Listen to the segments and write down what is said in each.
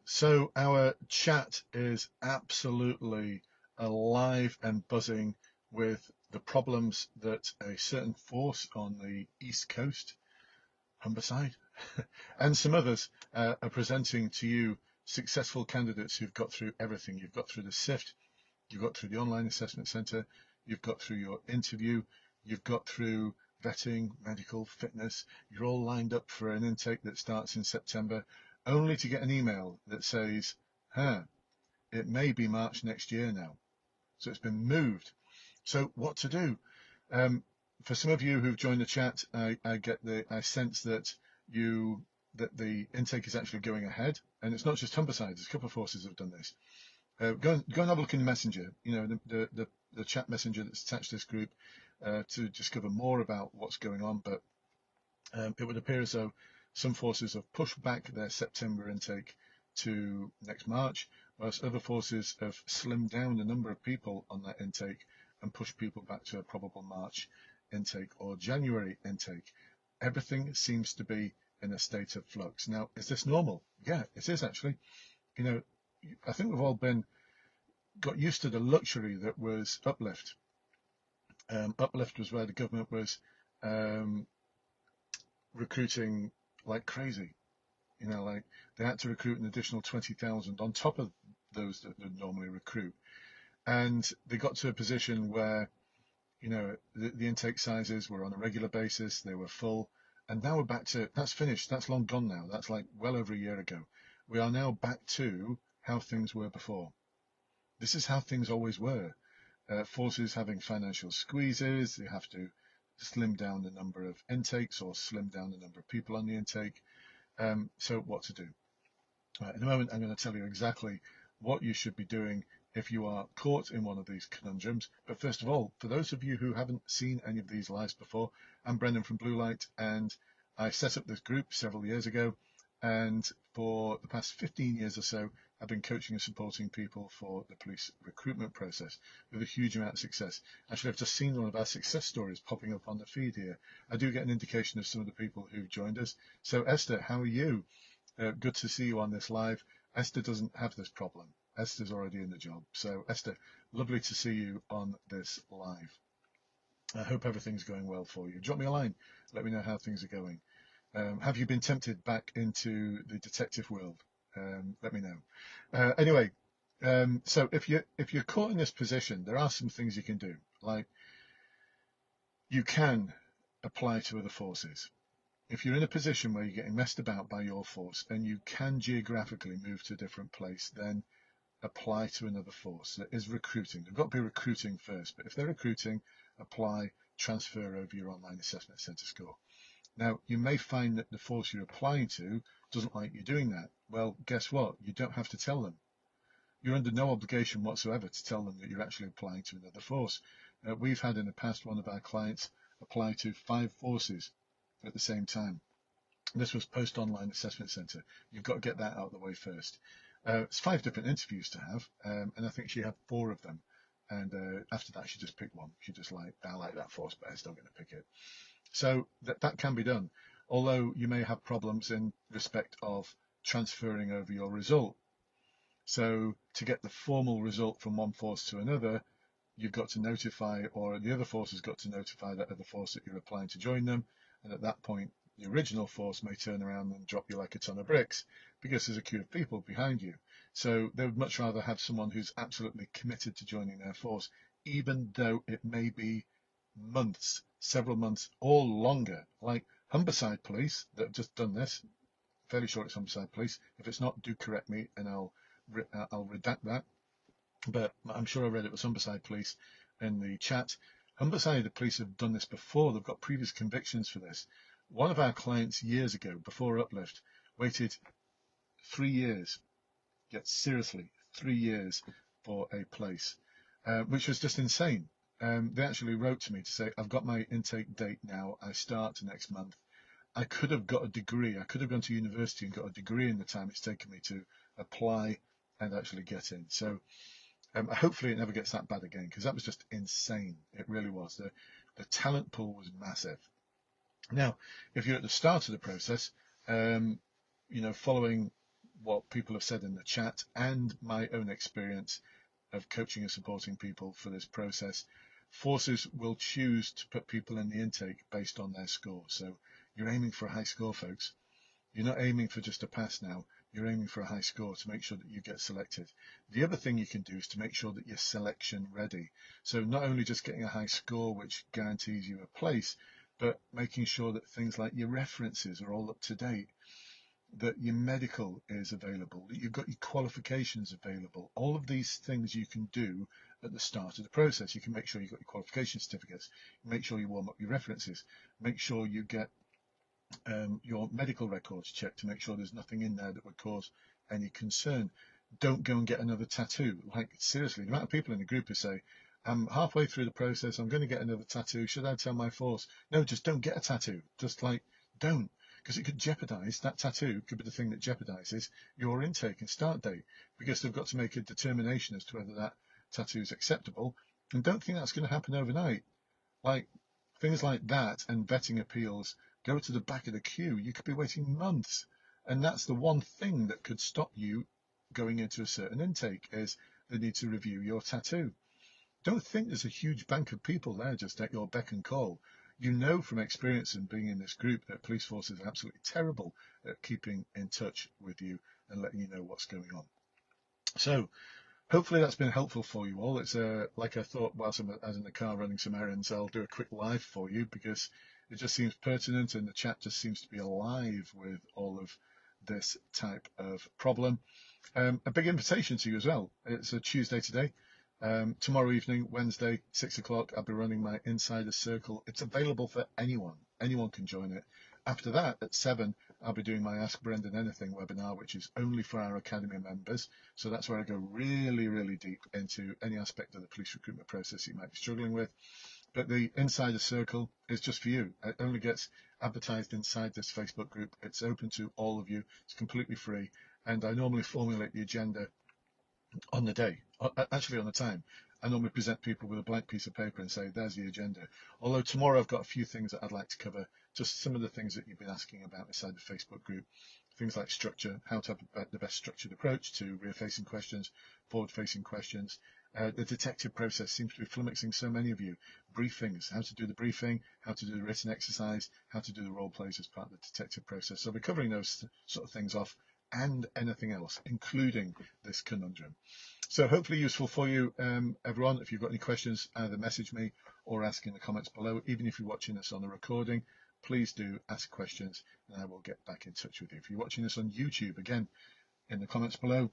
So our chat is absolutely alive and buzzing with the problems that a certain force on the East Coast, Humberside, and some others are presenting to you successful candidates who've got through everything. You've got through the SIFT, you've got through the online assessment centre, you've got through your interview, you've got through vetting, medical, fitness. You're all lined up for an intake that starts in September, only to get an email that says, huh, it may be March next year now. So it's been moved. So what to do? Um, for some of you who've joined the chat, I sense that the intake is actually going ahead, and it's not just Humberside. There's a couple of forces that have done this. Go and have a look in the messenger. You know, the chat messenger that's attached to this group to discover more about what's going on. But it would appear as though some forces have pushed back their September intake to next March, whilst other forces have slimmed down the number of people on that intake and pushed people back to a probable March intake or January intake. Everything seems to be in a state of flux. Now, is this normal? Yeah, it is actually. You know, I think we've all got used to the luxury that was uplift. Uplift was where the government was um, recruiting like crazy. You know, like they had to recruit an additional 20,000 on top of those that would normally recruit. And they got to a position where, you know, the intake sizes were on a regular basis, they were full. And now we're back to that's finished. That's long gone now. That's like well over a year ago. We are now back to how things were before. This is how things always were. Forces having financial squeezes, they have to slim down the number of intakes or slim down the number of people on the intake. So what to do? In a moment, I'm going to tell you exactly what you should be doing if you are caught in one of these conundrums. But first of all, for those of you who haven't seen any of these lives before, I'm Brendan from Blue Light, and I set up this group several years ago. And for the past 15 years or so, I've been coaching and supporting people for the police recruitment process with a huge amount of success. Actually, I've just seen one of our success stories popping up on the feed here. I do get an indication of some of the people who've joined us. So Esther, how are you? Good to see you on this live. Esther doesn't have this problem. Esther's already in the job. So Esther, lovely to see you on this live. I hope everything's going well for you. Drop me a line. Let me know how things are going. Have you been tempted back into the detective world? Let me know. Anyway, so if you're caught in this position, there are some things you can do. Like you can apply to other forces. If you're in a position where you're getting messed about by your force and you can geographically move to a different place, then apply to another force that is recruiting. They've got to be recruiting first, but if they're recruiting, apply, transfer over your online assessment centre score. Now, you may find that the force you're applying to doesn't like you doing that. Well, guess what? You don't have to tell them. You're under no obligation whatsoever to tell them that you're actually applying to another force. We've had in the past one of our clients apply to 5 forces at the same time. This was post online assessment centre. You've got to get that out of the way first. It's 5 different interviews to have, and I think she had 4 of them. And after that, she just picked one. She just like, I like that force, but I'm still going to pick it. So that can be done, although you may have problems in respect of transferring over your result. So to get the formal result from one force to another, you've got to notify, or the other force has got to notify that other force that you're applying to join them. And at that point, the original force may turn around and drop you like a ton of bricks because there's a queue of people behind you. So they would much rather have someone who's absolutely committed to joining their force, even though it may be months, several months, or longer. Like Humberside Police that have just done this, fairly sure it's Humberside Police. If it's not, do correct me and I'll redact that. But I'm sure I read it was Humberside Police in the chat. Humberside Police have done this before. They've got previous convictions for this. One of our clients years ago, before Uplift, waited 3 years, yet seriously, 3 years for a place, which was just insane. They actually wrote to me to say, I've got my intake date now. I start next month. I could have got a degree. I could have gone to university and got a degree in the time it's taken me to apply and actually get in. So hopefully it never gets that bad again, because that was just insane. It really was. The talent pool was massive. Now, if you're at the start of the process, you know, following what people have said in the chat and my own experience of coaching and supporting people for this process, forces will choose to put people in the intake based on their score. So you're aiming for a high score, folks. You're not aiming for just a pass now. You're aiming for a high score to make sure that you get selected. The other thing you can do is to make sure that you're selection ready. So not only just getting a high score, which guarantees you a place, but making sure that things like your references are all up to date, that your medical is available, that you've got your qualifications available. All of these things you can do at the start of the process. You can make sure you've got your qualification certificates, make sure you warm up your references, make sure you get your medical records checked to make sure there's nothing in there that would cause any concern. Don't go and get another tattoo. Like, seriously, the amount of people in the group who say, I'm halfway through the process, I'm going to get another tattoo. Should I tell my force? No, just don't get a tattoo. Just like, don't. Because it could jeopardize, that tattoo could be the thing that jeopardizes your intake and start date, because they've got to make a determination as to whether that tattoo is acceptable. And don't think that's going to happen overnight. Like, things like that and vetting appeals go to the back of the queue. You could be waiting months. And that's the one thing that could stop you going into a certain intake, is they need to review your tattoo. Don't think there's a huge bank of people there just at your beck and call. You know from experience and being in this group that police forces are absolutely terrible at keeping in touch with you and letting you know what's going on. So hopefully that's been helpful for you all. It's like I thought, whilst I'm in the car running some errands, I'll do a quick live for you because it just seems pertinent and the chat just seems to be alive with all of this type of problem. A big invitation to you as well. It's a Tuesday today. Tomorrow evening, Wednesday, 6 o'clock, I'll be running my Insider Circle. It's available for anyone. Anyone can join it. After that, at 7, I'll be doing my Ask Brendan Anything webinar, which is only for our Academy members. So that's where I go really, really deep into any aspect of the police recruitment process you might be struggling with. But the Insider Circle is just for you. It only gets advertised inside this Facebook group. It's open to all of you. It's completely free. And I normally formulate the agenda on the day, actually on the time. I normally present people with a blank piece of paper and say, there's the agenda. Although tomorrow I've got a few things that I'd like to cover, just some of the things that you've been asking about inside the Facebook group. Things like structure, how to have the best structured approach to rear-facing questions, forward-facing questions. The detective process seems to be flummoxing so many of you. Briefings, how to do the briefing, how to do the written exercise, how to do the role plays as part of the detective process. So I'll be covering those sort of things off and anything else, including this conundrum. So hopefully useful for you, everyone. If you've got any questions, either message me or ask in the comments below. Even if you're watching this on the recording, please do ask questions and I will get back in touch with you. If you're watching this on YouTube, again, in the comments below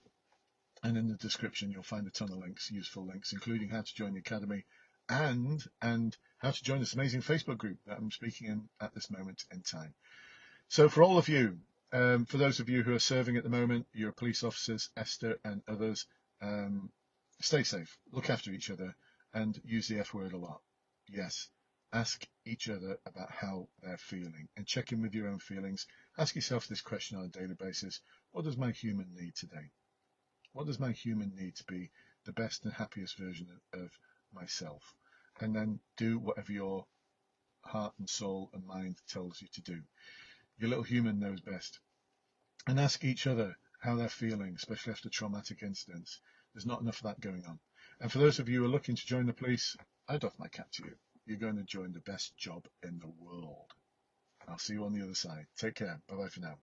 and in the description, you'll find a ton of links, useful links, including how to join the Academy and how to join this amazing Facebook group that I'm speaking in at this moment in time. So for all of you, for those of you who are serving at the moment, you're police officers, Esther and others, stay safe, look after each other, and use the F word a lot. Yes, ask each other about how they're feeling and check in with your own feelings. Ask yourself this question on a daily basis. What does my human need today? What does my human need to be the best and happiest version of myself? And then do whatever your heart and soul and mind tells you to do. Your little human knows best. And ask each other how they're feeling, especially after traumatic incidents. There's not enough of that going on. And for those of you who are looking to join the police, I doff my cap to you. You're going to join the best job in the world. I'll see you on the other side. Take care. Bye-bye for now.